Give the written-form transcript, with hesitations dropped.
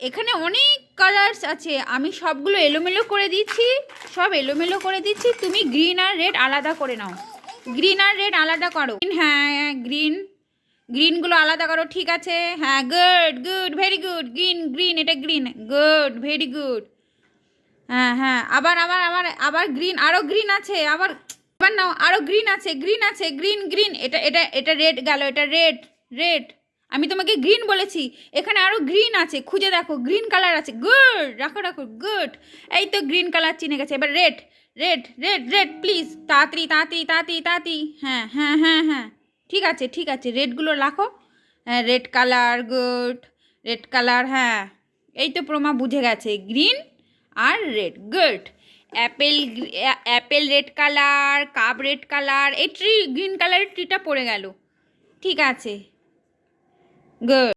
এখানে অনেক কালার্স আছে, আমি সবগুলো এলোমেলো করে দিচ্ছি, সব এলোমেলো করে দিচ্ছি। তুমি গ্রিন আর রেড আলাদা করে নাও, গ্রিন আর রেড আলাদা করো। হ্যাঁ গ্রিন, গ্রিনগুলো আলাদা করো, ঠিক আছে। হ্যাঁ good good, very good. Green green, এটা গ্রিন, গুড, ভেরি গুড। হ্যাঁ হ্যাঁ, আবার আবার আবার আবার গ্রিন, আরও গ্রিন আছে, আবার আবার নাও, আরও গ্রিন আছে, গ্রিন আছে, গ্রিন গ্রিন। এটা এটা এটা রেড গেল, এটা রেড রেড। আমি তোমাকে গ্রিন বলেছি, এখানে আরও গ্রিন আছে, খুঁজে দেখো, গ্রিন কালার আছে, গুড, রাখো রাখো, গুড। এই তো গ্রিন কালার চিনে গেছে, এবার red red red red, please তাড়াতাড়ি তাড়াতাড়ি তাড়াতাড়ি তাড়াতাড়ি। হ্যাঁ হ্যাঁ হ্যাঁ হ্যাঁ, ঠিক আছে ঠিক আছে, রেডগুলো রাখো। হ্যাঁ red colour, good, red colour. হ্যাঁ এই তো প্রমা বুঝে গেছে, গ্রিন আর red, good. Apple, apple red colour, cup red colour, এই ট্রি গ্রিন কালারের ট্রিটা পড়ে গেল, ঠিক আছে, গুড।